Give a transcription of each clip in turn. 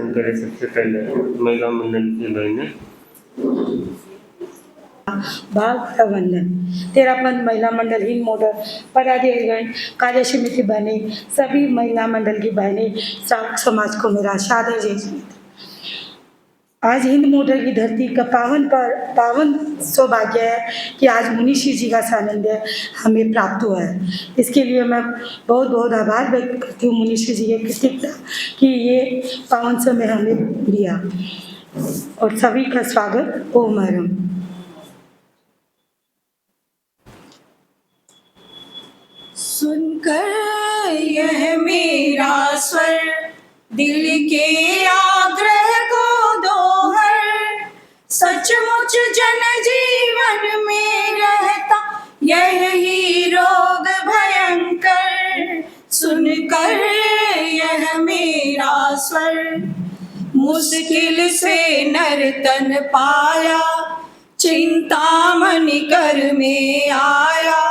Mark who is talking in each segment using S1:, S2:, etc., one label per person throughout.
S1: दर्शन करे। सबसे पहले महिला मंडल की बहनें।
S2: भाग वंदन। तेरापंथ महिला मंडल हिंद मोटर पदाधिकारीगण, कार्य समिति बहने, सभी महिला मंडल की बहनें, श्रावक समाज को मेरा सादर जय श्री। आज हिंद मोटर की धरती का पावन सौभाग्य है कि आज मुनीश्री जी का सानिध्य हमें प्राप्त हुआ है। इसके लिए मैं बहुत बहुत आभार व्यक्त करती हूँ मुनीश्री जी के कृतज्ञता कि ये पावन समय हमें दिया। और सभी का स्वागत। ओम हरम।
S3: सुनकर यह मेरा स्वर, दिल के आग्रह को दोहर, सचमुच जन जीवन में रहता यही रोग भयंकर। सुनकर यह मेरा स्वर, मुश्किल से नर्तन पाया, चिंतामणि कर में आया,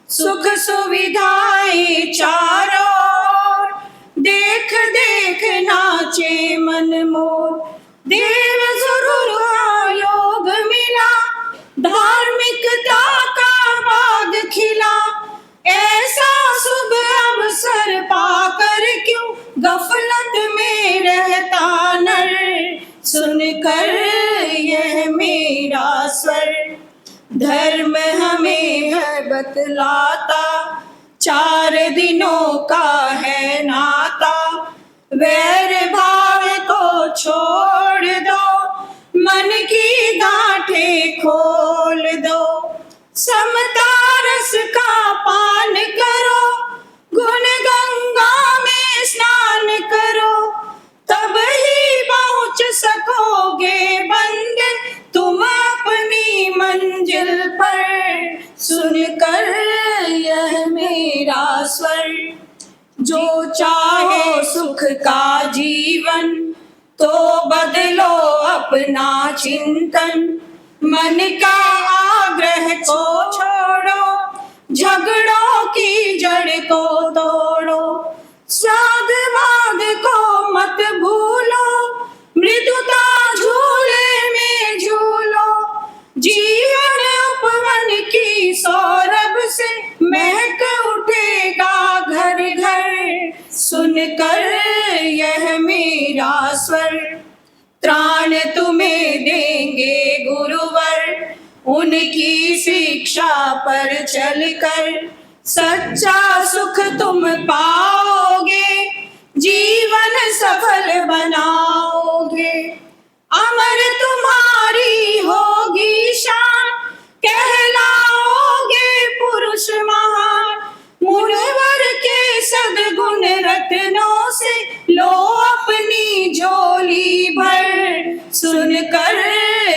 S3: सुख सुविधाएं चारों ओर, देख देख नाचे मन मोर। देव जरूर योग मिला, धार्मिकता का बाग खिला, ऐसा शुभ अवसर पाकर क्यों गफलत में रहता नर। सुनकर यह मेरा स्वर, धर्म हमें है बतलाता, 4 दिनों का है नाता। वैर भाव को छोड़ दो, मन की गांठें खोल दो, समता रस का पान करो, गुण गंगा में स्नान करो, तब ही पहुंच सकोगे बंदे तुम अपनी मंजिल पर। सुनकर यह मेरा स्वर, जो चाहे सुख का जीवन, तो बदलो अपना चिंतन, मन का आग्रह को छोड़ो, झगड़ों की जड़ को तोड़ो, साधवाद को मत भूलो, मृदुता झूले में झूलो, जीवन उपवन की सौरभ से महक उठेगा घर घर। सुनकर यह मेरा स्वर, त्राण तुम्हें देंगे गुरुवर, उनकी शिक्षा पर चलकर सच्चा सुख तुम पाओगे, जीवन सफल बनाओगे। अमर तुम्हारी होगी शान, कहलाओगे पुरुष महान, मुनिवर के सद्गुण रत्नों से लो अपनी झोली भर। सुनकर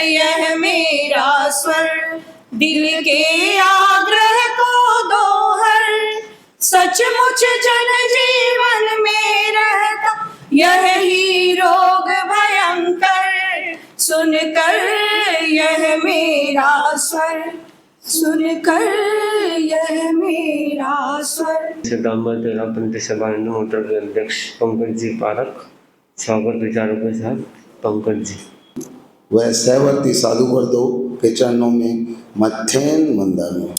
S3: यह मेरा स्वर, दिल के आग्रह को दोहर, सचमुच जन जीवन में रहता यही रोग भयंकर। सुनकर यह मेरा स्वर, सुनकर यह मेरा स्वर।
S1: दामोदर तेरापंथ सभा हिंद मोटर के अध्यक्ष पंकज जी पारक, स्वागत विचारों के साथ पंकज जी।
S4: वह सहवर्ती साधु वर्दो के चरणों में मध्याह्न वंदन।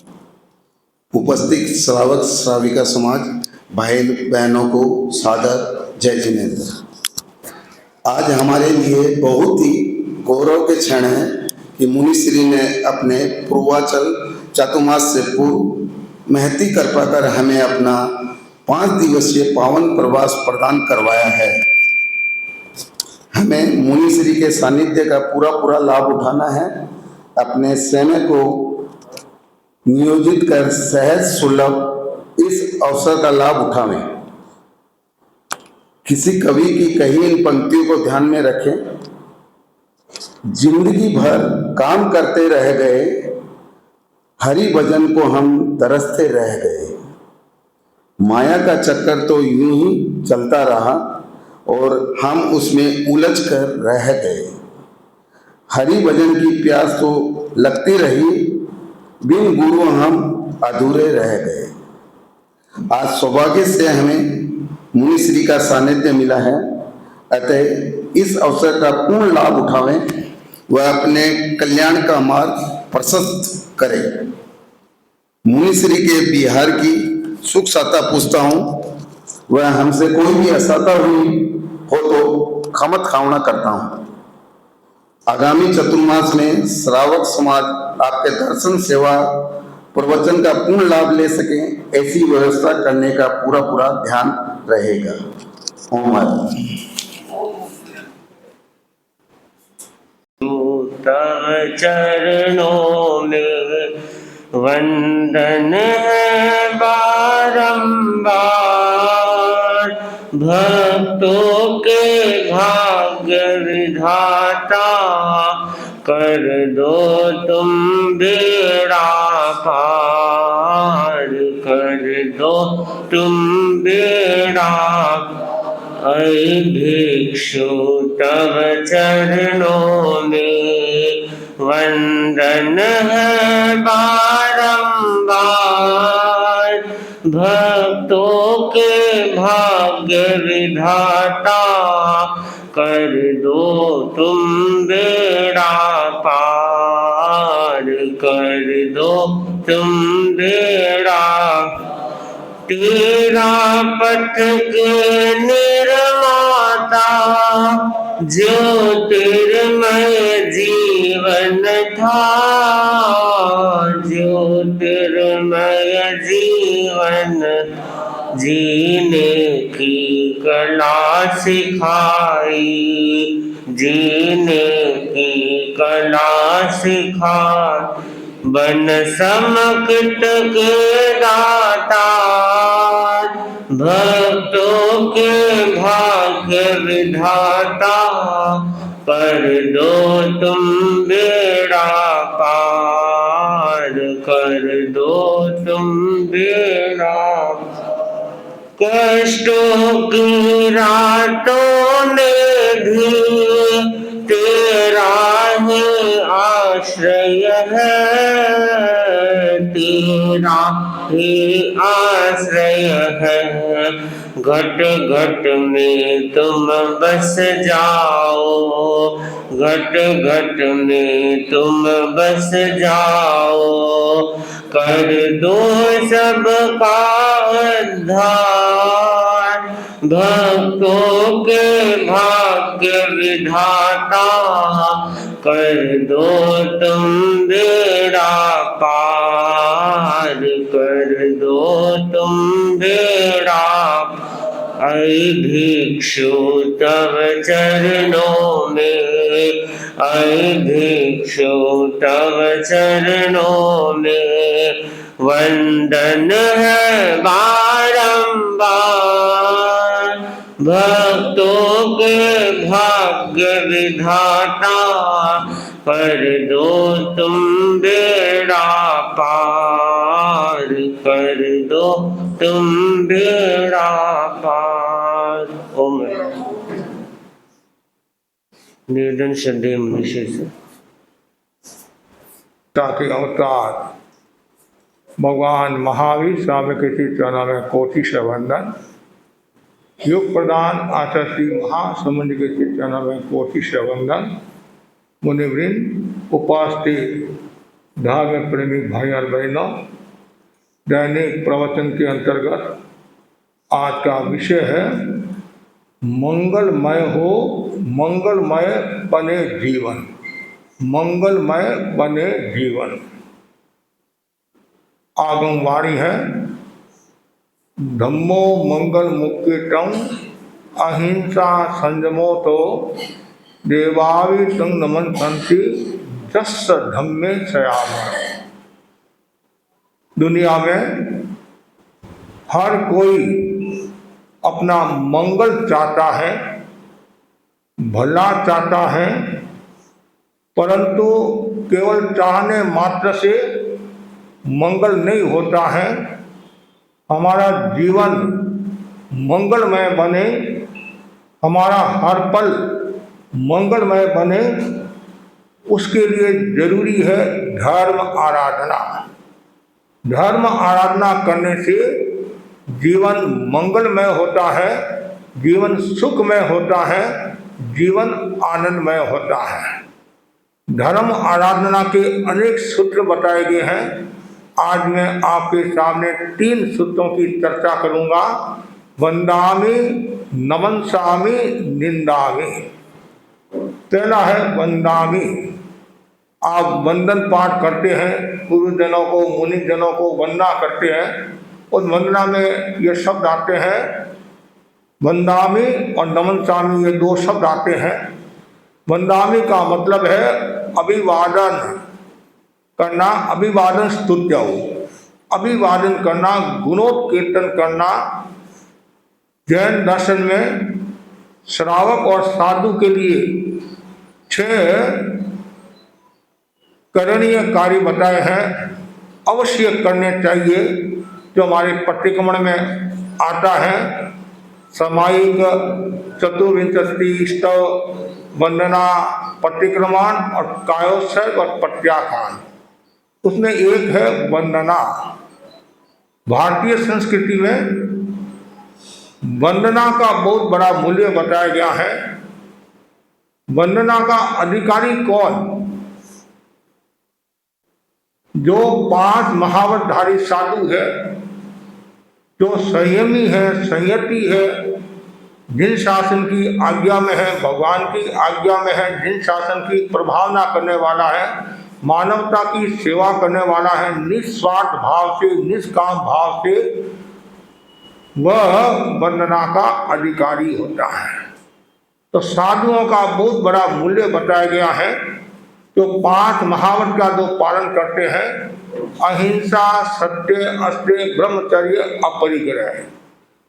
S4: उपस्थित श्रावक श्राविका समाज भाई बहनों को सादर जय जिनेन्द्र। आज हमारे लिए बहुत ही गौरव के क्षण है कि मुनिश्री ने अपने पूर्वाचल चातुर्मास से पूर्व महती कृपा कर हमें अपना 5 दिवसीय पावन प्रवास प्रदान करवाया है। हमें मुनिश्री के सानिध्य का पूरा लाभ उठाना है। अपने समय को नियोजित कर सहज सुलभ इस अवसर का लाभ उठावें। किसी कवि की कही इन पंक्तियों को ध्यान में रखें। जिंदगी भर काम करते रह गए, हरि भजन को हम तरसते रह गए। माया का चक्कर तो यूं ही चलता रहा और हम उसमें उलझ कर रह गए। हरि भजन की प्यास तो लगती रही, बिन गुरु हम अधूरे रह गए। आज सौभाग्य से हमें मुनिश्री का सानिध्य मिला है। अतः इस अवसर का पूर्ण लाभ उठावें व अपने कल्याण का मार्ग प्रशस्त करें। मुनिश्री के बिहार की सुख साता पूछता हूँ, वह हमसे कोई भी असाता हुई हो तो खमत खावना करता हूँ। आगामी चतुर्मास में श्रावक समाज आपके दर्शन सेवा प्रवचन का पूर्ण लाभ ले सकें, ऐसी व्यवस्था करने का पूरा ध्यान रहेगा। ओम।
S1: तव चरणों में वंदन है बारंबार, भक्तों के भाग्य विधाता कर दो तुम बेड़ा पार, कर दो तुम बेड़ा। ऐ भिक्षु तव चरणों में वंदन है बारंबार, भक्तों के भाग्य विधाता कर दो तुम बेड़ा पार, कर दो तुम बेड़ा। तेरा पथक निर्माता ज्योतिर्मय जीवन था, ज्योतिर्मय जीवन जीने की कला सिखाई, जीने की कला सिखाई। बन समकृत के दाता भक्तों के भाग्य विधाता कर दो तुम बेड़ा पार, कर दो तुम बेड़ा। कष्टों की रातों में भी तेरा ही आश्रय है, तेरा ही आश्रय है। घट घट में तुम बस जाओ, घट घट में तुम बस जाओ। कर दो सबका उद्धार, भक्तों के भाग्य विधाता कर दो तुम बेड़ा पार, कर दो तुम बेड़ा। ऐ भिक्षु तव चरणों में, ऐ भिक्षु तव चरणों में वंदन है बारंबार, भक्तों के भाग्य विधाता कर दो तुम बेड़ा पार, कर दो तुम बेड़ा पार। ओम। निवेदन श्रद्धेय मनुष्य से
S5: ताकि अवतार भगवान महावीर स्वामी के श्री चरणों में कोटि से वंदन। योग प्रदान आचार्य श्री महासमुद्र के श्री चरणों में कोटि से वंदन। मुनिवृंद, उपास्थित धार्मिक प्रेमी भाई और बहनों, दैनिक प्रवचन के अंतर्गत आज का विषय है मंगलमय हो, मंगलमय बने जीवन, मंगलमय बने जीवन। आगमवाणी है, धम्मो मंगल मुक्तितम अहिंसा संयमो तो देवावि तंग नमन्ति जस्स धम्मे सयाम। दुनिया में हर कोई अपना मंगल चाहता है, भला चाहता है, परंतु केवल चाहने मात्र से मंगल नहीं होता है। हमारा जीवन मंगलमय बने, हमारा हर पल मंगलमय बने, उसके लिए जरूरी है धर्म आराधना। धर्म आराधना करने से जीवन मंगलमय होता है जीवन सुखमय होता है, जीवन आनंदमय होता है। धर्म आराधना के अनेक सूत्र बताए गए हैं। आज मैं आपके सामने 3 सूत्रों की चर्चा करूंगा। वंदामि, नमंसामि, निंदामि। पहला है वंदामि। आप वंदन पाठ करते हैं, गुरुजनों को, मुनिजनों को वंदना करते हैं। उस वंदना में ये शब्द आते हैं, वंदामि और नमंसामि, ये 2 शब्द आते हैं। वंदामि का मतलब है अभिवादन करना, अभिवादन स्तुत्य, अभिवादन करना, गुणोत्कीर्तन करना। जैन दर्शन में श्रावक और साधु के लिए 6 करणीय कार्य बताए हैं, अवश्य करने चाहिए, जो हमारे पट्टिक्रमण में आता है। सामायिक चतुर्विंशति स्तव, वंदना, पट्टिक्रमण और कायोत्सर्ग और प्रत्याख्यान। उसमें एक है वंदना। भारतीय संस्कृति में वंदना का बहुत बड़ा मूल्य बताया गया है। वंदना का अधिकारी कौन? जो 5 महावतधारी साधु है, जो संयमी है, संयति है, जिन शासन की आज्ञा में है, भगवान की आज्ञा में है, जिन शासन की प्रभावना करने वाला है, मानवता की सेवा करने वाला है, निस्वार्थ भाव से, निष्काम भाव से, वह वंदना का अधिकारी होता है। तो साधुओं का बहुत बड़ा मूल्य बताया गया है। जो 5 महावत का जो पालन करते हैं, अहिंसा, सत्य, अस्तेय, ब्रह्मचर्य, अपरिग्रह,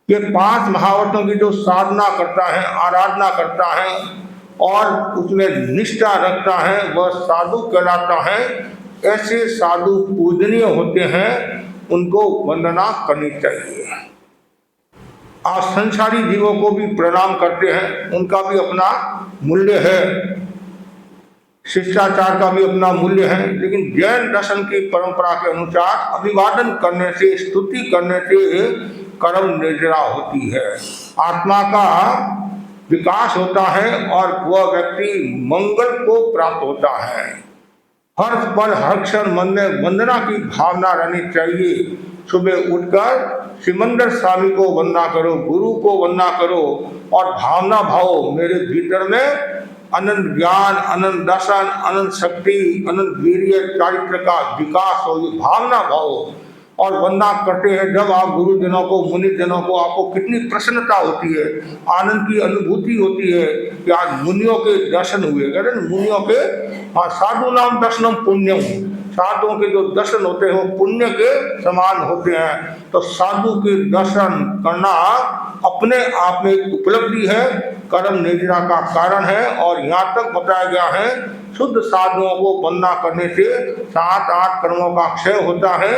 S5: ये 5 महावतों की जो साधना करता है, आराधना करता है और उसमें निष्ठा रखता है, वह साधु कहलाता है। ऐसे साधु पूजनीय होते हैं, उनको वंदना करनी चाहिए। आप संसारी जीवों को भी प्रणाम करते हैं, उनका भी अपना मूल्य है, शिष्टाचार का भी अपना मूल्य है। लेकिन जैन दर्शन की परंपरा के अनुसार अभिवादन करने से, स्तुति करने से कर्म निर्जरा होती है, आत्मा का विकास होता है और वह व्यक्ति मंगल को प्राप्त होता है। हर पल हर क्षण मन में वंदना की भावना रहनी चाहिए। सुबह उठकर सिमंदर स्वामी को वंदना करो, गुरु को वंदना करो और भावना भाव मेरे भीतर में अनंत ज्ञान, अनंत दर्शन, अनंत शक्ति, अनंत वीर्य, चारित्र का विकास हो, ये भावना भाव। और वंदना करते हैं जब आप गुरुजनों को, मुनिजनों को, आपको कितनी प्रसन्नता होती है, आनंद की अनुभूति होती है कि आज मुनियों के दर्शन हुए। कहते हैं मुनियों के, हाँ, साधु नाम दर्शनम पुण्यम, साधुओं के जो दर्शन होते हैं वो पुण्य के समान होते हैं। तो साधु के दर्शन करना अपने आप में एक उपलब्धि है, कर्म निर्जरा का कारण है। और यहाँ तक बताया गया है, शुद्ध साधुओं को वंदना करने से 7-8 कर्मों का क्षय होता है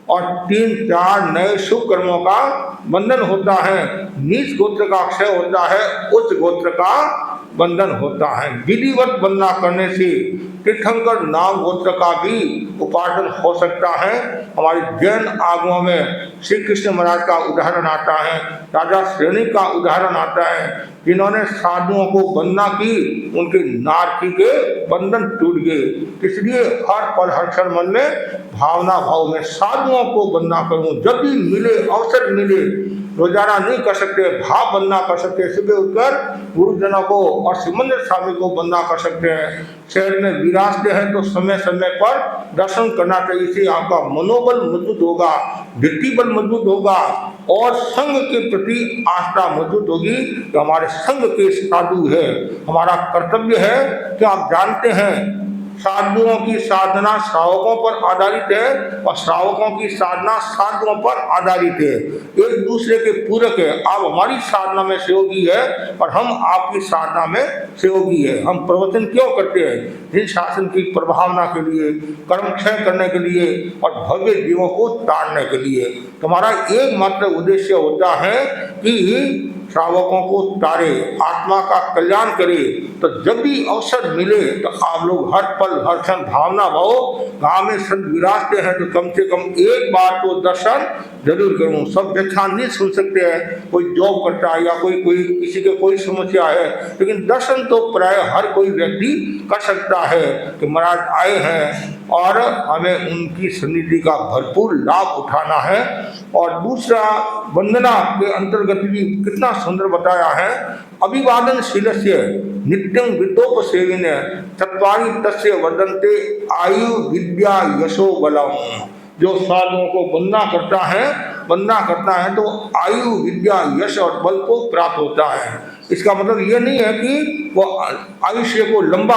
S5: और 3-4 नए शुभ कर्मों का बंधन होता है। नीच गोत्र का क्षय होता है, उच्च गोत्र का बंधन होता है। विधिवत वंदना करने से तीर्थंकर नाम गोत्र का भी उपार्जन हो सकता है। हमारे जैन आगमों में श्री कृष्ण महाराज का उदाहरण आता है, राजा श्रेणी का उदाहरण आता है, जिन्होंने साधुओं को वंदना की, उनके नारकी के बंधन टूट गए। इसलिए हर पल हर क्षण मन में भावना भाव में साधुओं को वंदना करूं। जब भी मिले, अवसर मिले, रोजाना नहीं कर सकते, भाव वंदना कर सकते, सुबह उठकर गुरुजनों को और सिमंदर स्वामी को वंदना कर सकते हैं। शहर में विराजते हैं तो समय समय पर दर्शन करना चाहिए। इससे आपका मनोबल मजबूत होगा, वृत्ति बल मजबूत होगा और संघ के प्रति आस्था मजबूत होगी कि हमारे संघ के साधु है। हमारा कर्तव्य है कि आप जानते हैं साधुओं की साधना श्रावकों पर आधारित है और श्रावकों की साधना साधुओं पर आधारित है, एक दूसरे के पूरक है। आप हमारी साधना में सहयोगी है और हम आपकी साधना में सहयोगी है। हम प्रवचन क्यों करते हैं? जिन शासन की प्रभावना के लिए, कर्म क्षय करने के लिए और भव्य जीवों को ताड़ने के लिए। हमारा एकमात्र उद्देश्य होता है कि श्रावकों को तारे, आत्मा का कल्याण करे। तो जब भी अवसर मिले तो आप लोग हर पल हर क्षण भावना भाव गाँव में संत विराजते हैं तो कम से कम एक बार तो दर्शन जरूर करूँ। सब व्याख्यान नहीं सुन सकते हैं, कोई जॉब करता है या कोई किसी के कोई समस्या है, लेकिन दर्शन तो प्राय हर कोई व्यक्ति कर सकता है कि महाराज आए हैं और हमें उनकी सन्निधि का भरपूर लाभ उठाना है। और दूसरा वंदना के अंतर्गत भी कितना सुंदर बताया है, अभिवादन शीलस्य नित्यं विद्योपसेविन चत्वारि तस्य वर्धन्ते आयु विद्या यशो बलम। जो साधुओं को वंदना करता है तो आयु विद्या यश और बल को प्राप्त होता है। इसका मतलब ये नहीं है कि वो आयुष्य को लंबा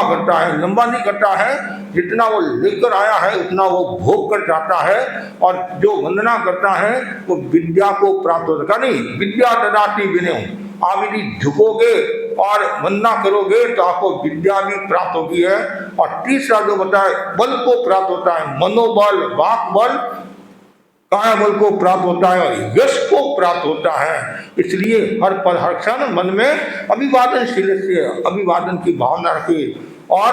S5: नहीं करता है, जितना वो लेकर आया है उतना वो भोग कर जाता है। और जो वंदना करता है वो विद्या को प्राप्त होता है। नहीं, विद्या ददाति विनय, आप यदि झुकोगे और वंदना करोगे तो आपको विद्या भी प्राप्त होगी है। और तीसरा जो बताया बल को प्राप्त होता है, मनोबल, वाक बल, काय बल को प्राप्त होता है और यश को प्राप्त होता है। इसलिए हर पल हर क्षण मन में अभिवादन की भावना रखे और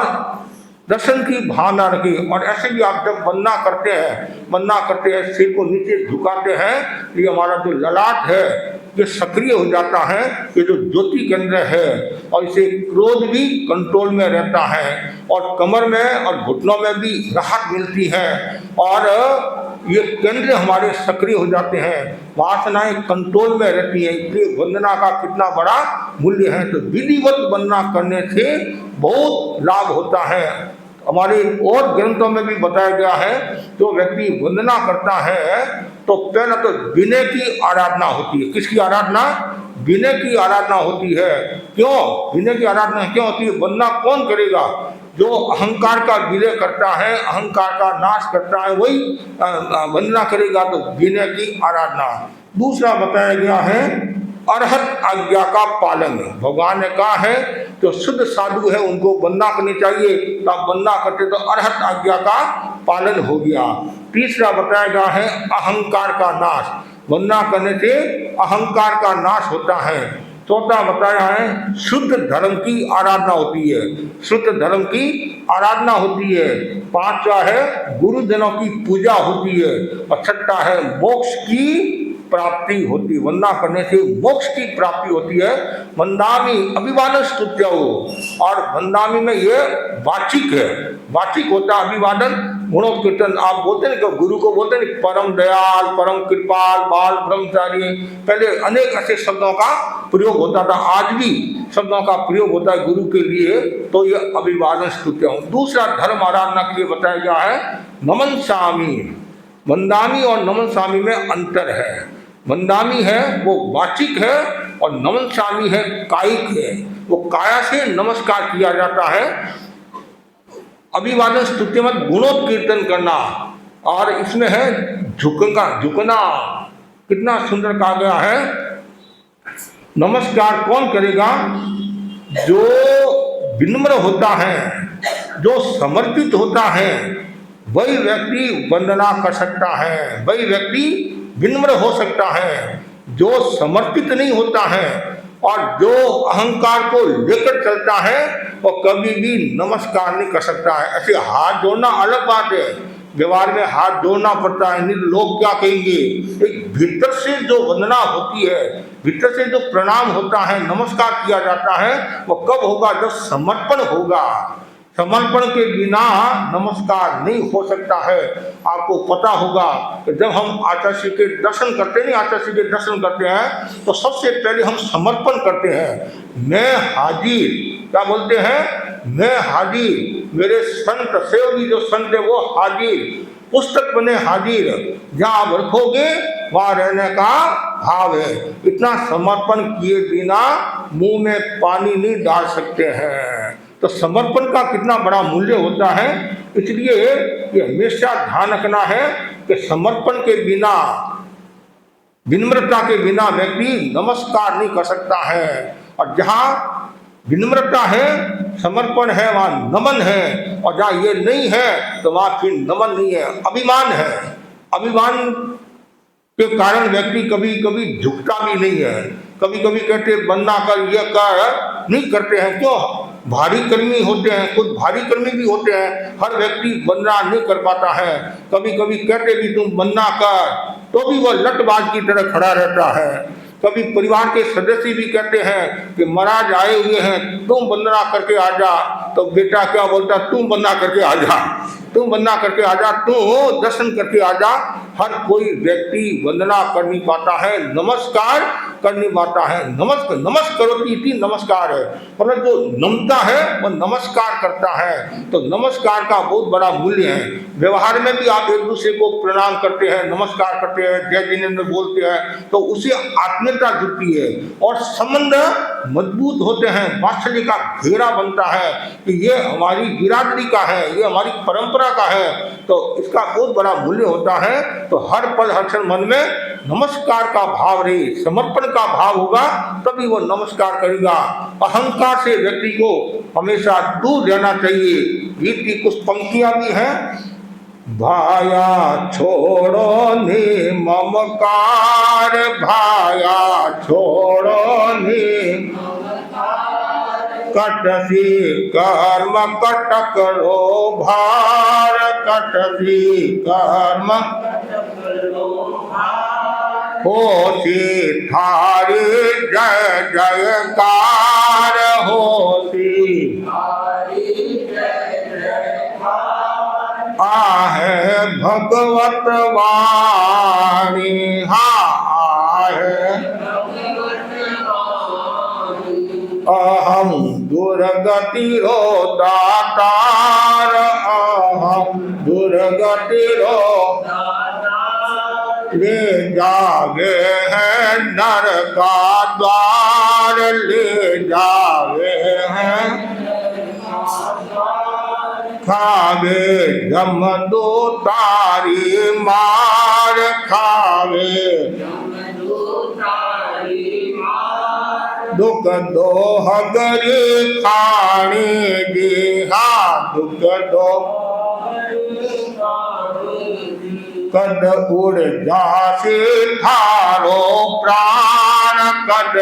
S5: दर्शन की भावना रखे। और ऐसे भी आप जब वंदना करते हैं सिर को नीचे झुकाते हैं, ये हमारा जो ललाट है ये सक्रिय हो जाता है, ये जो ज्योति केंद्र है, और इसे क्रोध भी कंट्रोल में रहता है और कमर में और घुटनों में भी राहत मिलती है और ये केंद्र हमारे सक्रिय हो जाते हैं, वासनाएं कंट्रोल में रहती हैं। इसलिए वंदना का कितना बड़ा मूल्य है। तो विधिवत वंदना करने से बहुत लाभ होता है। हमारे और ग्रंथों में भी बताया गया है, जो व्यक्ति वंदना करता है तो पहले तो विनय की आराधना होती है। किसकी आराधना? विनय की आराधना होती है। क्यों विनय की आराधना क्यों होती है? वंदना कौन करेगा? जो अहंकार का विलय करता है, अहंकार का नाश करता है, वही वंदना करेगा। तो विनय की आराधना। दूसरा बताया गया है अरहत आज्ञा का पालन। भगवान ने कहा है जो शुद्ध साधु है उनको वंदना करनी चाहिए, तो आप वंदना करते तो अरहत आज्ञा का पालन हो गया। तीसरा बताया गया है अहंकार का नाश। वंदना करने से अहंकार का नाश होता है। चौथा बताया है शुद्ध धर्म की आराधना होती है। पांचवा है गुरुजनों की पूजा होती है। और छठा है मोक्ष की प्राप्ति होती है। वंदना करने से मोक्ष की प्राप्ति होती है। वंदामी अभिवादन स्तुत्य हो, और वंदामी में ये वाचिक होता है अभिवादन। गुणोत्कीर्तन आप बोलते हैं, गुरु को बोलते हैं परम दयाल, परम कृपाल, बाल ब्रह्मचारी। पहले अनेक ऐसे शब्दों का प्रयोग होता था, आज भी शब्दों का प्रयोग होता है गुरु के लिए। तो ये अभिवादन स्तुत्य हो। दूसरा धर्म आराधना के लिए बताया गया है नमन स्वामी। वंदामी और नमन स्वामी में अंतर है। वंदामी है वो वाचिक है और नमन स्वामी है कायिक है। वो काया से नमस्कार किया जाता है। अभिवादन स्तुति में गुणोत्कीर्तन करना, और इसमें है झुकना। कितना सुंदर कहा गया है। नमस्कार कौन करेगा? जो विनम्र होता है, जो समर्पित होता है, वही व्यक्ति वंदना कर सकता है, वही व्यक्ति विनम्र हो सकता है। जो समर्पित नहीं होता है और जो अहंकार को लेकर चलता है वो कभी भी नमस्कार नहीं कर सकता है। ऐसे हाथ जोड़ना अलग बात है, व्यवहार में हाथ जोड़ना पड़ता है, नहीं लोग क्या कहेंगे। एक भीतर से जो वंदना होती है, भीतर से जो प्रणाम होता है, नमस्कार किया जाता है, वो कब होगा? जब समर्पण होगा। समर्पण के बिना नमस्कार नहीं हो सकता है। आपको पता होगा कि जब हम आचार्य के दर्शन करते हैं तो सबसे पहले हम समर्पण करते हैं। मैं हाजिर, क्या बोलते हैं? मैं हाजिर। मेरे संत सेवकी जो संत है वो हाजिर, पुस्तक बने हाजिर। जहाँ आप रखोगे वहाँ रहने का भाव है। इतना समर्पण किए बिना मुंह में पानी नहीं डाल सकते हैं। तो समर्पण का कितना बड़ा मूल्य होता है। इसलिए ये हमेशा ध्यान रखना है कि समर्पण के बिना, विनम्रता के बिना व्यक्ति नमस्कार नहीं कर सकता है। और जहाँ विनम्रता है, समर्पण है, वहाँ नमन है। और जहाँ ये नहीं है तो वहाँ फिर नमन नहीं है, अभिमान है। अभिमान के कारण व्यक्ति कभी कभी झुकता भी नहीं है। कभी कभी कहते हैं वंदना कर, ये कर, नहीं करते हैं। क्यों? भारी कर्मी होते हैं, कुछ भारी कर्मी भी होते हैं, हर व्यक्ति वंदना नहीं कर पाता है। कभी कभी कहते भी तुम वंदना कर, तो भी वह लटबाज की तरह खड़ा रहता है। कभी परिवार के सदस्य भी कहते हैं कि महाराज आए हुए हैं, तुम वंदना करके आ जा, तो बेटा क्या बोलता, तुम वंदना करके आ जा, तुम वंदना करके आ जा, तुम दर्शन करके आ जा। हर कोई व्यक्ति वंदना कर नहीं पाता है, नमस्कार कर नहीं पाता है। नमस्करोति इति नमस्कार है, पर जो नमता है वह नमस्कार करता है। तो नमस्कार का बहुत बड़ा मूल्य है। व्यवहार में भी आप एक दूसरे को प्रणाम करते हैं, नमस्कार करते हैं, जय जिनेंद्र बोलते हैं, तो उससे आत्मीयता जुड़ती है और संबंध मजबूत होते हैं। वात्सल्य का घेरा बनता है कि ये हमारी बिरादरी का है, ये हमारी परंपरा का है, तो इसका बहुत बड़ा मूल्य होता है। तो हर पल हर क्षण मन में नमस्कार का भाव रहे, समर्पण का भाव होगा, तभी वो नमस्कार करेगा। अहंकार से व्यक्ति को हमेशा दूर रहना चाहिए। गीत की कुछ पंक्तियां भी हैं। भाया छोड़ो नि ममकार, भाया छोड़ो नि कटसी कर्म कट करो भार, कटसी कर्म होती थारी जय जयकार, होती आहे भगवत वाणी, आहे अहम दुर्गति रो दातार, अहम दुर्गति रो ले जावे हैं नर का द्वार, ले जावे हैं खावे जम दो तारी मार, खावे दुख दो हगरी खानी जी, हाँ दुख दो कद उड़ जासी थारो प्राण, कद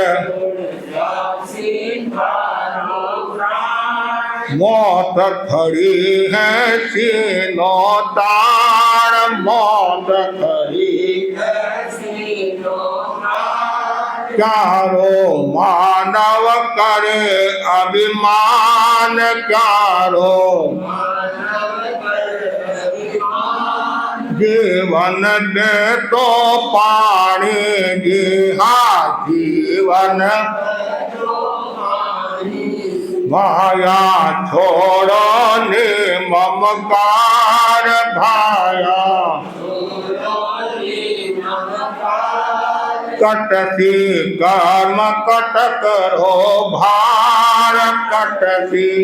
S5: मौत खड़ी है सीनो तार, मौत खड़ी है सीनो तार, चारों मानव करे अभिमान, चारों जीवन दे तो पानी जी, हाँ जीवन भाया छोड़ो नि ममकार, भाया कटसी कर्म कट करो भार, कटसी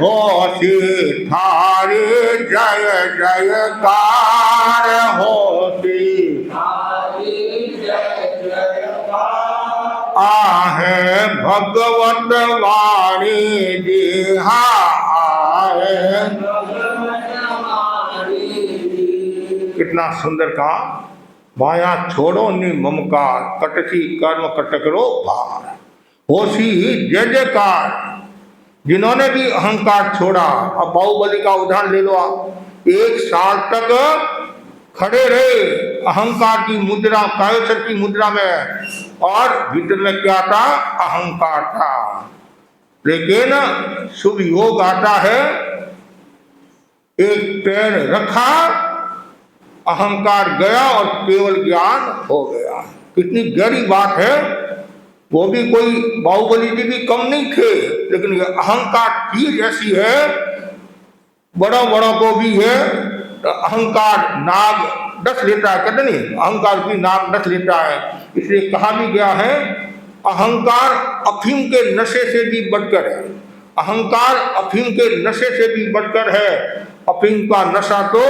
S5: होती थारी जय जयकार, होती आहे भगवत वाणी जी, आहे। कितना सुंदर कहा, माया छोड़ो नि ममकार, कटसी कर्म कट करो भार, होशी जय जयकार। जिन्होंने भी अहंकार छोड़ा, अब बाहुबली का उदाहरण ले लो आप, 1 साल तक खड़े रहे अहंकार की मुद्रा, कायसर की मुद्रा में, और भीतर में क्या था? अहंकार था। लेकिन शुभ योग आता है, एक पैर रखा, अहंकार गया और केवल ज्ञान हो गया। कितनी गहरी बात है। वो भी कोई बाहुबली जी भी कम नहीं थे, लेकिन ये अहंकार चीज ऐसी है, बड़ों बड़ों को भी है तो अहंकार नाग डस लेता है, कहते नहीं, अहंकार भी नाग डस लेता है। इसलिए कहा भी गया है, अहंकार अफीम के नशे से भी बढ़कर है, अहंकार अफीम के नशे से भी बढ़कर है। अफीम का नशा तो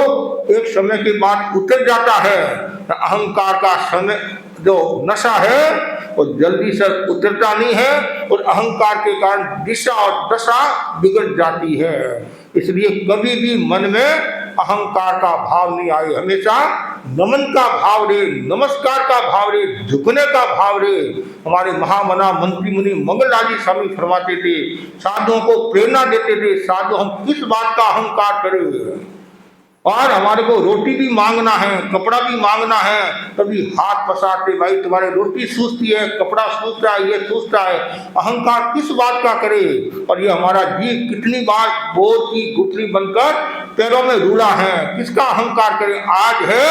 S5: एक समय के बाद उतर जाता है, अहंकार का समय जो नशा है वो जल्दी से उतरता नहीं है, और अहंकार के कारण दिशा और दशा बिगड़ जाती है। इसलिए कभी भी मन में अहंकार का भाव नहीं आए, हमेशा नमन का भाव रहे, नमस्कार का भाव रहे, झुकने का भाव रहे। हमारे महामना मंत्री मुनि मंगललाल जी स्वामी फरमाते थे, साधुओं को प्रेरणा देते थे, साधु हम किस बात का अहंकार करें, और हमारे को रोटी भी मांगना है, कपड़ा भी मांगना है, तभी हाथ पसारते, भाई तुम्हारे रोटी सूझती है, कपड़ा सूझता है, ये सूझता है, अहंकार किस बात का करे। और ये हमारा जीव कितनी बार बोझ की गुठली बनकर पैरों में रूला है, किसका अहंकार करे। आज है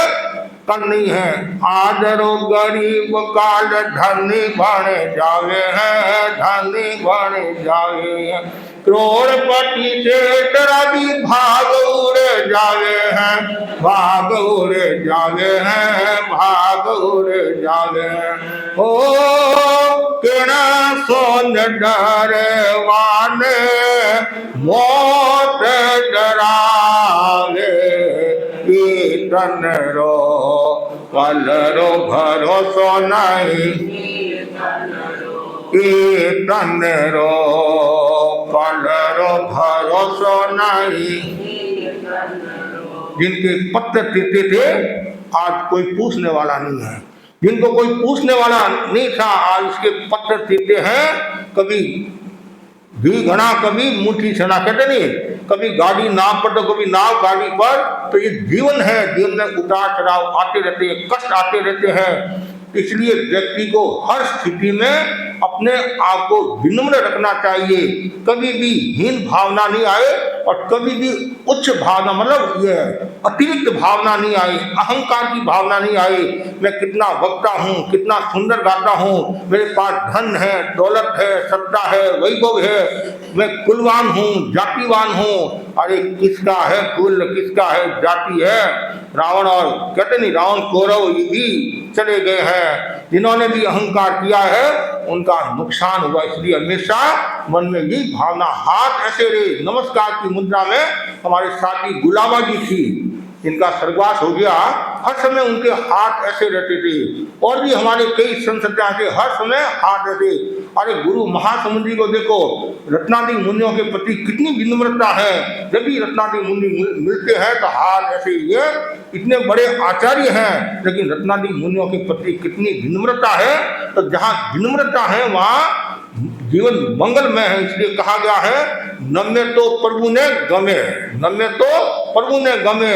S5: कल नहीं है, आदरो गरीब काल धनी बने जावे हैं, धनी बने जावे हैं, करोड़पति से तेरा भी भाग उड़ जावे हैं, भाग उड़ जावे हैं, भाग उड़ जावे हैं। ओ केना सोन डरे वाने मौत डरावे, कीर्तन रो कल रो भरोसो नहीं, कीर्तन रो कलरो भरोसो नहीं। जिनके पत्र देते थे आज कोई पूछने वाला नहीं है, जिनको कोई पूछने वाला नहीं था आज उसके पत्र देते हैं। कभी भी घना, कभी मुट्ठी छना, कहते नहीं, कभी गाड़ी नाव पर तो कभी नाव गाड़ी पर। तो ये जीवन है, जीवन में उतार चढ़ाव आते रहते हैं, कष्ट आते रहते हैं। इसलिए व्यक्ति को हर स्थिति में अपने आप को विनम्र रखना चाहिए, कभी भी हीन भावना नहीं आए और कभी भी उच्च भावना, मतलब ये अतिरिक्त भावना नहीं आए, अहंकार की भावना नहीं आए। मैं कितना वक्ता हूँ, कितना सुंदर गाता हूँ, मेरे पास धन है, दौलत है, सत्ता है, वैभव है, मैं कुलवान हूँ, जातिवान हूँ। अरे किसका है कुल, किसका है जाति है। रावण और कहते नहीं, रावण कौरव भी चले गए हैं, जिन्होंने भी अहंकार किया है उनका नुकसान हुआ। इसलिए हमेशा मन में यही भावना, हाथ ऐसे रहे। नमस्कार की मुद्रा में हमारे साथी गुलाबा जी थी, जिनका स्वर्गवास हो गया, हर समय उनके हाथ ऐसे रहते थे। और भी हमारे कई संस्था थे, हर समय हाथ ऐसे। अरे गुरु महासमुद्री को देखो, रत्नादि मुनियों के प्रति कितनी विनम्रता है। जब भी रत्नादि मुनि मिलते हैं तो हाथ ऐसे, ये इतने बड़े आचार्य हैं लेकिन रत्नादि मुनियों के प्रति कितनी विनम्रता है। तो जहाँ विनम्रता है वहाँ जीवन मंगलमय है। इसलिए कहा गया है, नम्य तो प्रभु ने गमे, नम्य तो प्रभु ने गमे,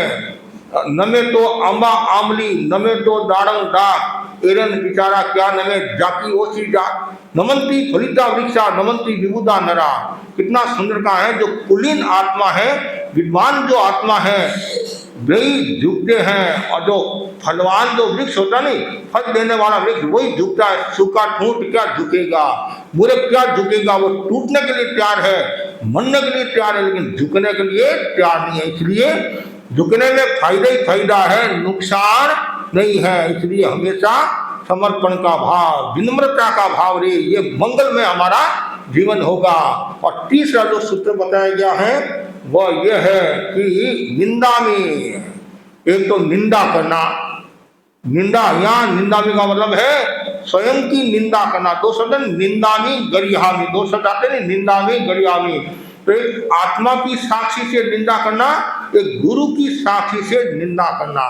S5: नमे तो अम्बा आमली, नमे तो दाड़ंग डाक, एरन बिचारा क्या नमे जाकी ओसी जात, नमंती फलिता वृक्षा, नमंती विबुदा नरा। कितना सुंदर का है। जो कुलीन आत्मा है, विद्वान जो आत्मा है, वही झुकते हैं, और जो फलवान जो वृक्ष होता नहीं, फल देने वाला वृक्ष, वही झुकता है। सूखा ठूंठ क्या झुकेगा, मूर्ख क्या झुकेगा। वो टूटने के लिए तैयार है, मरने के लिए तैयार है, लेकिन झुकने के लिए तैयार नहीं है। इसलिए झुकने में फायदा ही फायदा है, नुकसान नहीं है। इसलिए हमेशा समर्पण का भाव, विनम्रता का भाव रहे, ये मंगल में हमारा जीवन होगा। और तीसरा जो सूत्र बताया गया है वह यह है कि निंदा में, एक तो निंदा करना, निंदा, यहाँ निंदा में का मतलब है स्वयं की निंदा करना। दो शब्द, निंदामी गरियामी, दो शब्द आते हैं, निंदामी गरियामी। तो एक आत्मा की साक्षी से निंदा करना, एक गुरु की साक्षी से निंदा करना।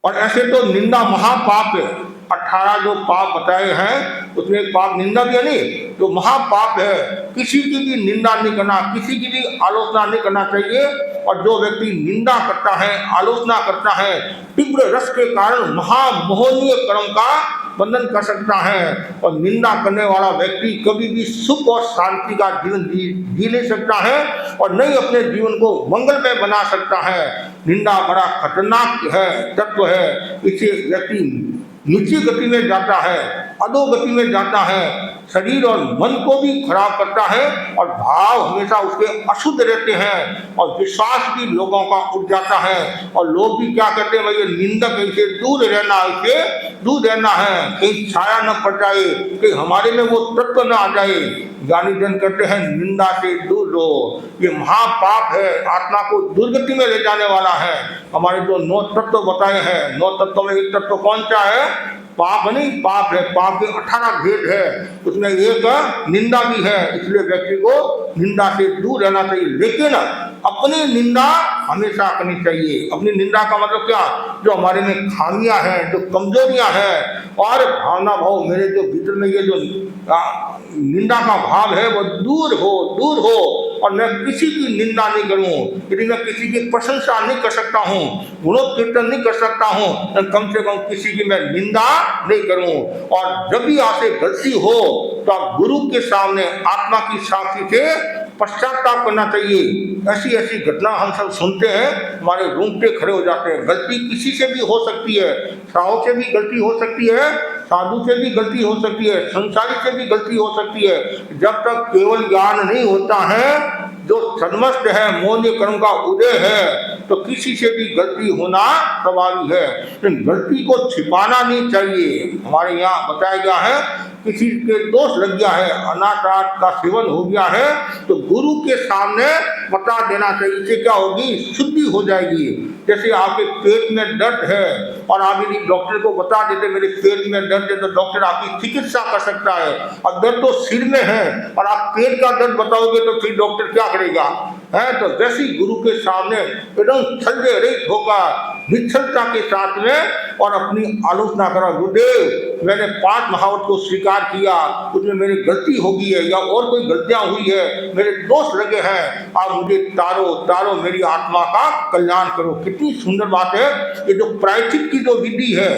S5: और ऐसे तो निंदा महापाप है। 18 जो पाप बताए हैं उसमें एक पाप निंदा भी है, नहीं तो महापाप है। किसी की भी निंदा नहीं करना, किसी की भी आलोचना नहीं करना चाहिए। और जो व्यक्ति निंदा करता है, आलोचना करता है, तीव्र रस के कारण महामोहनीय कर्म का बंधन कर सकता है। और निंदा करने वाला व्यक्ति कभी भी सुख और शांति का जीवन जी नहीं सकता है, और नहीं अपने जीवन को मंगलमय बना सकता है। निंदा बड़ा खतरनाक है, तत्व है। इससे व्यक्ति नीची गति में जाता है, अधोगति में जाता है, शरीर और मन को भी खराब करता है, और भाव हमेशा उसके अशुद्ध रहते हैं, और विश्वास भी लोगों का उठ जाता है। और लोग भी क्या कहते हैं, भाई निंदक इसे दूर रहना, इसे दूर रहना है, कहीं छाया न पड़ जाए, कहीं हमारे में वो तत्व न आ जाए। ज्ञानी जन कहते हैं निंदा से दूर रहो, ये महापाप है, आत्मा को दुर्गति में ले जाने वाला है। हमारे जो 9 तत्व बताए हैं, 9 तत्वों में एक तत्व कौन सा है, पाप नहीं, पाप है, पाप के 18 भेद है, उसमें एक निंदा भी है। इसलिए व्यक्ति को निंदा से दूर रहना चाहिए, लेकिन अपनी निंदा हमेशा करनी चाहिए। अपनी निंदा का मतलब क्या? जो हमारे में खामियां हैं, जो कमजोरियां हैं, और भावना भाव मेरे जो भीतर में ये जो निंदा का भाव है वो दूर हो, दूर हो। और मैं किसी की निंदा नहीं करूं, यदि मैं किसी की प्रशंसा नहीं कर सकता हूं, गुणोत्कीर्तन नहीं कर सकता हूं, तो कम से कम किसी की मैं निंदा नहीं करूं। और जब भी आपसे गलती हो तो आप गुरु के सामने आत्मा की साक्षी से पश्चाताप करना चाहिए। ऐसी ऐसी घटना हम सब सुनते हैं, हमारे रोंगटे खड़े हो जाते हैं। गलती किसी से भी हो सकती है, साहु से भी गलती हो सकती है, साधु से भी गलती हो सकती है, संसारी से भी गलती हो सकती है। जब तक केवल ज्ञान नहीं होता है, जो सन्मस्त है, मौन कर्म का उदय है, तो किसी से भी गलती होना स्वाभाविक है। लेकिन गलती को छिपाना नहीं चाहिए। हमारे यहाँ बताया गया है, किसी के दोष लग गया है, अनाचार का सेवन हो गया है, तो गुरु के सामने बता देना चाहिए। इससे क्या होगी? शुद्धि हो जाएगी। जैसे आपके पेट में दर्द है और आप यदि डॉक्टर को बता देते मेरे पेट में दर्द है, तो डॉक्टर आपकी चिकित्सा कर सकता है। और दर्द तो सिर में है और आप पेट का दर्द बताओगे तो फिर डॉक्टर क्या करेगा? है तो वैसे ही गुरु के सामने एकदम छल्ले रहित होकर निश्चलता के साथ में और अपनी आलोचना करा, गुरुदेव मैंने 5 महावत को स्वीकार किया, उसमें मेरी गलती हो गई है या और कोई गलतियां हुई है, मेरे दोष लगे हैं, आप मुझे तारो तारो, मेरी आत्मा का कल्याण करो। कितनी सुंदर बात है। ये जो प्रायश्चित की जो विधि है,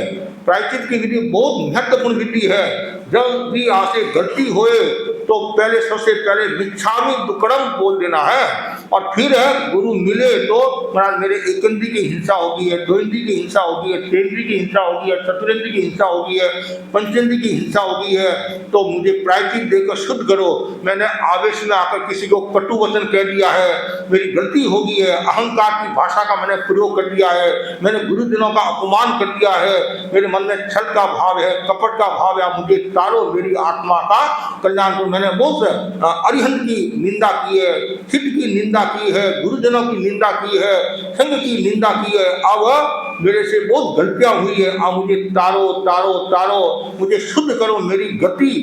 S5: प्रायश्चित की विधि बहुत महत्वपूर्ण विधि है। जब भी आपसे गलती होए तो पहले सबसे पहले मिच्छामि दुक्कड़म बोल देना है, और फिर गुरु मिले तो महाराज मेरे एक इंद्री की हिंसा होगी है, 2 इंद्री की हिंसा होगी है, 3 इंद्री की हिंसा होगी है, 4 की हिंसा होगी है, 5 इंद्री की हिंसा होगी है, तो मुझे प्रायश्चित देकर शुद्ध करो। मैंने आवेश में आकर किसी को कटु वचन कह दिया है, मेरी गलती होगी है, अहंकार की भाषा का मैंने प्रयोग कर दिया है, मैंने गुरुजनों का अपमान कर दिया है, मेरे मन में छल का भाव है, कपट का भाव है, आप मुझे तारो, मेरी आत्मा का कल्याण करो। मैंने बहुत अरिहंत की निंदा की है, सिद्ध की निंदा की है, गुरुजनों की निंदा की है, संघ की निंदा की है। अब मेरे से बहुत गलतियां हुई है, आप मुझे तारो तारो तारो, मुझे शुद्ध करो, मेरी गति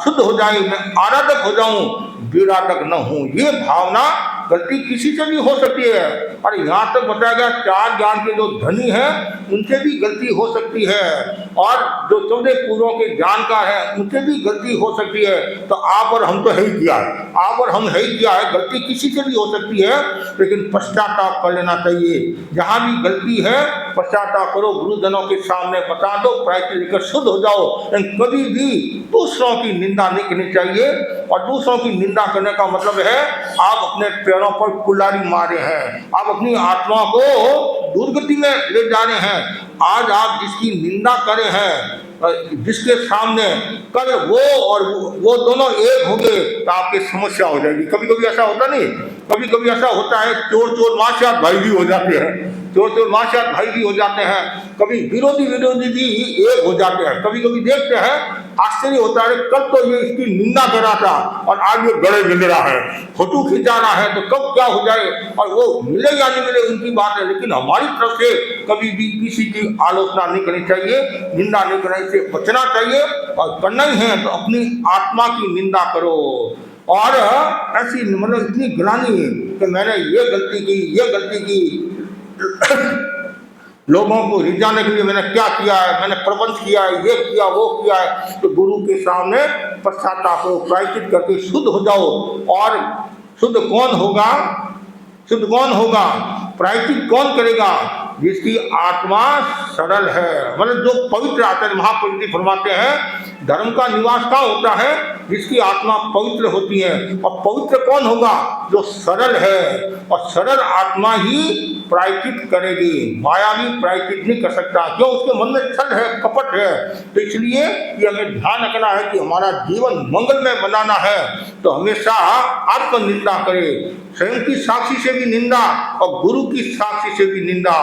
S5: शुद्ध हो जाए, मैं आराधक हो जाऊं, विराधक न हूं। ये भावना गलती किसी से भी हो सकती है। और यहाँ तक बताया गया 4 ज्ञान के जो धनी हैं उनसे भी गलती हो सकती है, और जो 14 पूर्वों के जानकार हैं उनसे भी गलती हो सकती है। तो आप और हम तो है ही किया है, आप और हम है ही किया है, गलती किसी से भी हो सकती है, लेकिन पश्चाताप कर लेना चाहिए। जहाँ भी गलती है पश्चाताप करो, गुरुजनों के सामने बता दो, प्रायश्चित लेकर शुद्ध हो जाओ। लेकिन कभी भी दूसरों की निंदा नहीं करनी चाहिए। और दूसरों की निंदा करने का मतलब है आप अपने पैरों पर कुल्हाड़ी मारे हैं, आप अपनी आत्मा को दुर्गति में ले जा रहे हैं। आज आप जिसकी निंदा करे हैं, जिसके सामने कल वो और वो दोनों एक हो गए तो आपकी समस्या हो जाएगी। कभी कभी ऐसा होता नहीं, कभी कभी ऐसा होता है, चोर चोर माशात भाई भी हो जाते हैं, चोर चोर माशात भाई भी हो जाते हैं, कभी विरोधी विरोधी भी एक हो जाते हैं। कभी कभी देखते हैं आश्चर्य होता है, कल तो ये इसकी निंदा कर रहा था और आज ये गले मिल रहा है, फोटो खिंचा रहा है, तो कब क्या हो जाए। और वो मिले या नहीं मिले उनकी बात है, लेकिन हमारी तरफ से कभी भी किसी की आलोचना नहीं करनी चाहिए, निंदा नहीं करने से बचना चाहिए। और करना ही है तो अपनी आत्मा की निंदा करो। और ऐसी मतलब इतनी ग्लानि कि मैंने ये गलती की, ये गलती की, लोगों को रिझाने के लिए मैंने क्या किया है, मैंने प्रबंध किया है, ये किया वो किया है, तो गुरु के सामने पश्चाताप करो, प्रायश्चित करके शुद्ध हो जाओ। और शुद्ध कौन होगा? शुद्ध कौन होगा? प्रायश्चित कौन करेगा? जिसकी आत्मा सरल है, मतलब जो पवित्र आचार्य महापवित्र फरमाते हैं धर्म का निवास कहाँ होता है? जिसकी आत्मा पवित्र होती है। और पवित्र कौन होगा? जो सरल है, और सरल आत्मा ही प्रायश्चित करेगी। माया भी प्रायश्चित नहीं कर सकता, क्यों? उसके मन में छल है, कपट है। तो इसलिए ये हमें ध्यान रखना है कि हमारा जीवन मंगलमय बनाना है, तो हमेशा आत्मनिंदा करे, स्वयं की साक्षी से भी निंदा और गुरु की साक्षी से भी निंदा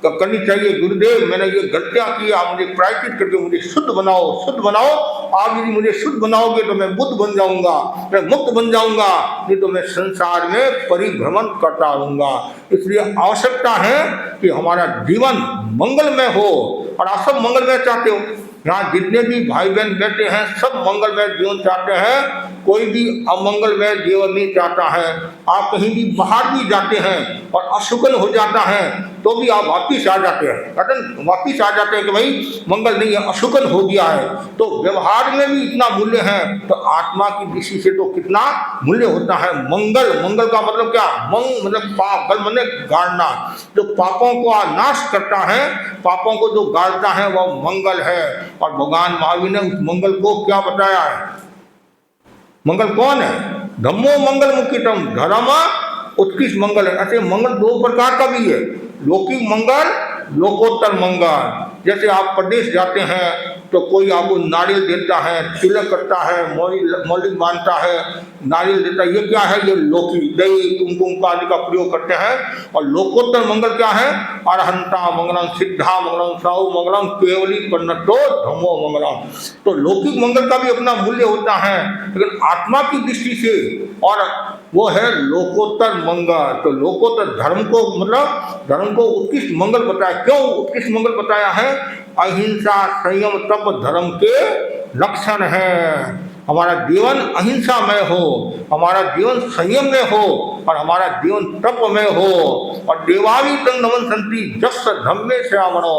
S5: करनी चाहिए। गुरुदेव मैंने ये गलतियां की, आप मुझे प्रायश्चित करके मुझे शुद्ध बनाओ, शुद्ध बनाओ। आप यदि मुझे शुद्ध बनाओगे तो मैं बुद्ध बन जाऊंगा, मैं मुक्त बन जाऊंगा, नहीं तो मैं संसार में परिभ्रमण करता रहूंगा। इसलिए आवश्यकता है कि हमारा जीवन मंगलमय हो, और आप सब मंगलमय चाहते हो, यहाँ जितने भी भाई बहन बैठे हैं सब मंगलमय जीवन चाहते हैं, कोई भी अमंगलमय जीवन नहीं चाहता है। आप कहीं भी बाहर भी जाते हैं और अशुकन हो जाता है तो भी आप वापिस आ जाते हैं, वापिस आ जाते हैं कि भाई मंगल नहीं है, अशुकन हो गया है। तो व्यवहार में भी इतना मूल्य है, तो आत्मा की दृष्टि से तो कितना मूल्य होता है। मंगल, मंगल का मतलब क्या? मंग मतलब पाप, बल मतलब गाड़ना, जो पापों को नाश करता है, पापों को जो गाड़ता है वह मंगल है। और भगवान महावीर ने उस मंगल को क्या बताया है? मंगल कौन है? धम्मो मंगल मुख्यतम, धर्म उत्कृष्ट मंगल है। ऐसे मंगल दो प्रकार का भी है, लौकिक मंगल, लोकोत्तर मंगल। जैसे आप प्रदेश जाते हैं तो कोई आपको नारियल देता है, तिलक करता है, मौलिक बांधता है, नारियल देता है, ये क्या है? ये लौकिक, दही कुमकुम आदि का प्रयोग करते हैं। और लोकोत्तर मंगल क्या है? अरहंता मंगलम, सिद्धा मंगलम, साहु मंगलम, केवली पन्नतो धम्मो मंगलम। तो लौकिक मंगल का भी अपना मूल्य होता है, लेकिन आत्मा की दृष्टि से और वो है लोकोत्तर मंगल। तो लोकोत्तर धर्म को मतलब धर्म को उत्कृष्ट मंगल बताया। क्यों उत्कृष्ट मंगल बताया है? अहिंसा, संयम, तप धर्म के लक्षण है। हमारा जीवन अहिंसामय हो, हमारा जीवन संयम में हो और हमारा जीवन तप में हो। और देवाली तंग नमन संति जस धम्मे श्यामणो।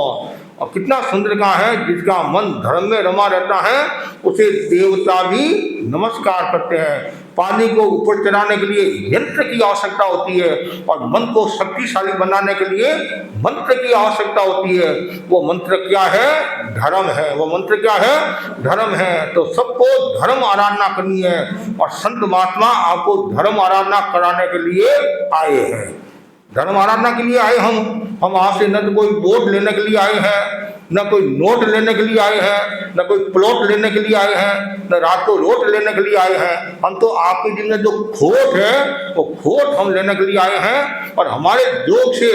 S5: और कितना सुंदर का है, जिसका मन धर्म में रमा रहता है उसे देवता भी नमस्कार करते हैं। पानी को ऊपर चढ़ाने के लिए यंत्र की आवश्यकता होती है और मन को शक्तिशाली बनाने के लिए मंत्र की आवश्यकता होती है। वो मंत्र क्या है? धर्म है। वो मंत्र क्या है? धर्म है। तो सबको धर्म आराधना करनी है और संत महात्मा आपको धर्म आराधना कराने के लिए आए हैं। धर्म आराधना के लिए आए हम आपसे न तो कोई वोट लेने के लिए आए हैं, न कोई नोट लेने के लिए आए हैं, न कोई प्लॉट लेने के लिए आए हैं, न रात को रोट लेने के लिए आए हैं। हम तो आपके जीवन में जो खोट है वो खोट हम लेने के लिए आए हैं। और हमारे योग से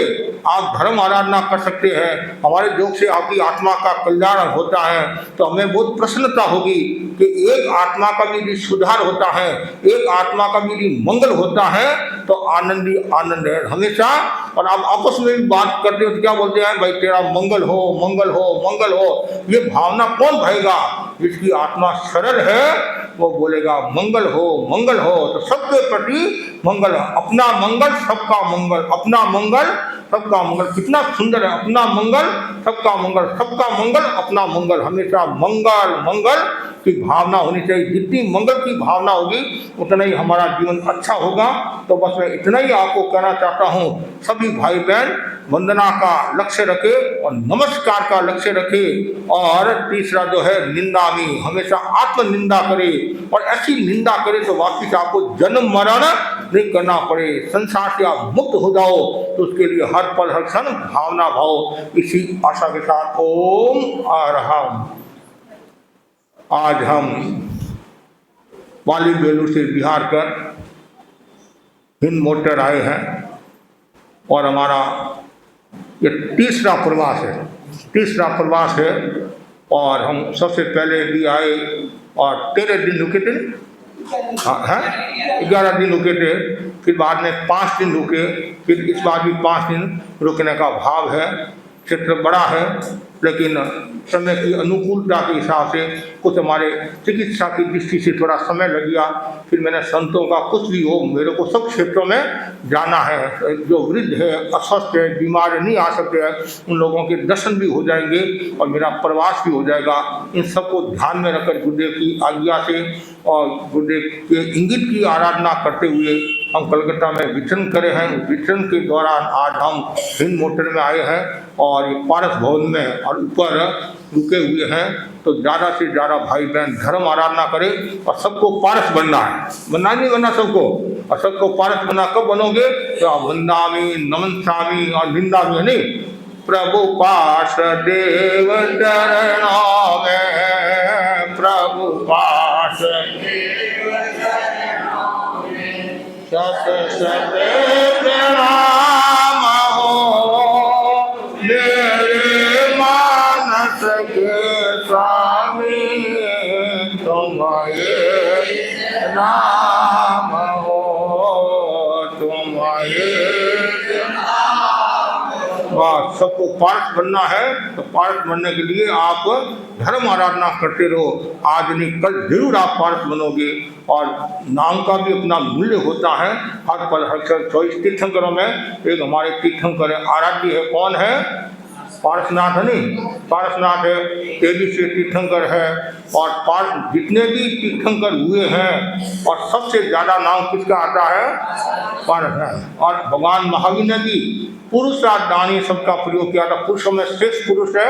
S5: आप धर्म आराधना कर सकते हैं, हमारे योग से आपकी आत्मा का कल्याण होता है। तो हमें बहुत प्रसन्नता होगी कि एक आत्मा का भी यदि सुधार होता है, एक आत्मा का भी यदि मंगल होता है तो आनंद ही आनंद है हमेशा। और आप आपस में भी बात करते हो तो क्या बोलते हैं? भाई तेरा मंगल हो, मंगल हो, मंगल हो। ये भावना कौन भाएगा? जिसकी आत्मा सरल है वो बोलेगा मंगल हो, मंगल हो। तो सबके प्रति मंगल, अपना मंगल सबका मंगल, अपना मंगल सबका मंगल। कितना सुंदर है, अपना मंगल सबका मंगल, सबका मंगल अपना मंगल। हमेशा मंगल मंगल की भावना होनी चाहिए। जितनी मंगल की भावना होगी उतना ही हमारा जीवन अच्छा होगा। तो बस मैं इतना ही आपको कहना चाहता हूँ, सभी भाई बहन वंदना का लक्ष्य रखे और नमस्कार का लक्ष्य रखे। और तीसरा जो है निंदामी, हमेशा आत्म निंदा करे और ऐसी निंदा करे तो वापिस आपको जन्म मरण नहीं करना पड़े, संसार से आप मुक्त हो जाओ। तो उसके लिए हर पल हर क्षण भावना भाव। इसी आशा के साथ ओम अरहम। आज हम वाली बेलू से बिहार कर हिंद मोटर आए हैं और हमारा ये तीसरा प्रवास है, तीसरा प्रवास है। और हम सबसे पहले भी आए और 13 दिन रुके थे, हाँ 11 दिन रुके थे, फिर बाद में 5 दिन रुके, फिर इस बार भी 5 दिन रुकने का भाव है। क्षेत्र बड़ा है लेकिन समय की अनुकूलता के हिसाब से कुछ हमारे चिकित्सा की दृष्टि से थोड़ा समय लग गया। फिर मैंने संतों का कुछ भी हो, मेरे को सब क्षेत्रों में जाना है। जो वृद्ध है, अस्वस्थ है, बीमार नहीं आ सकते हैं, उन लोगों के दर्शन भी हो जाएंगे और मेरा प्रवास भी हो जाएगा। इन सबको ध्यान में रखकर गुरुदेव की आज्ञा से और गुरुदेव के इंगित की आराधना करते हुए हम कलकत्ता में विचरण करे हैं। विचरण के दौरान आज हम हिंद मोटर में आए हैं और ये पारस भवन में और ऊपर रुके हुए हैं। तो ज़्यादा से ज़्यादा भाई बहन धर्म आराधना करें और सबको पारस बनना है, बनना नहीं बनना सबको। और सबको पारस बनना कब बनोगे? तो आप वंदामी, नमस्कामी और निंदामी है नहीं। प्रभु पास देव चरणों में, प्रभु पास सत सत प्रणाम हो मेरे मानस के स्वामी, तुम्हारे नाम हो, तुम्हारे बस आप सबको पारस बनना है तो पारस बनने के लिए आप धर्म आराधना करते रहो। आज नहीं कल जरूर आप पारस बनोगे। और नाम का भी अपना मूल्य होता है। हर पल हर क्षण 24 तीर्थंकरों में एक हमारे तीर्थंकर आराध्य है। कौन है? पारसनाथ है नहीं, पारसनाथ है, तेजी से तीर्थंकर है। और पारस जितने भी तीर्थंकर हुए हैं और सबसे ज्यादा नाम किसका आता है? पारसनाथ। और भगवान महावीर ने भी पुरुषार्थदानी सबका प्रयोग किया था। पुरुषों में श्रेष्ठ पुरुष है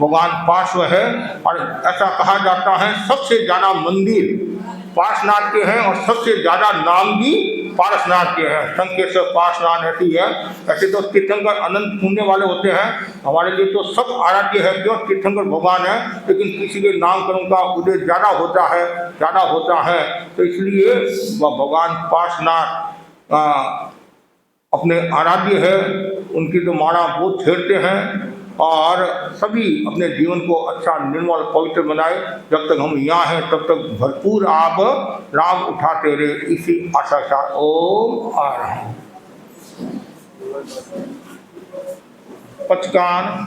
S5: भगवान पार्श्व है। और ऐसा कहा जाता है सबसे ज्यादा मंदिर पार्श्वनाथ के हैं और सबसे ज्यादा नाम भी पारसनाथ के हैं। शंकेश्वर पार्श्वनाथ ऐसी है। ऐसे तो तीर्थंकर अनंत पुण्य वाले होते हैं। हमारे लिए तो सब आराध्य है, क्यों? तीर्थंकर भगवान है। लेकिन किसी के नामकरण का उदय ज्यादा होता है तो इसलिए भगवान पार्श्वनाथ अपने आराध्य है। उनकी तो माला बहुत छेड़ते हैं और सभी अपने जीवन को अच्छा निर्मल पवित्र बनाए। जब तक हम यहाँ हैं तब तक भरपूर आप लाभ उठाते रहे, इसी आशा का ओम आ रहे हैं। पचकान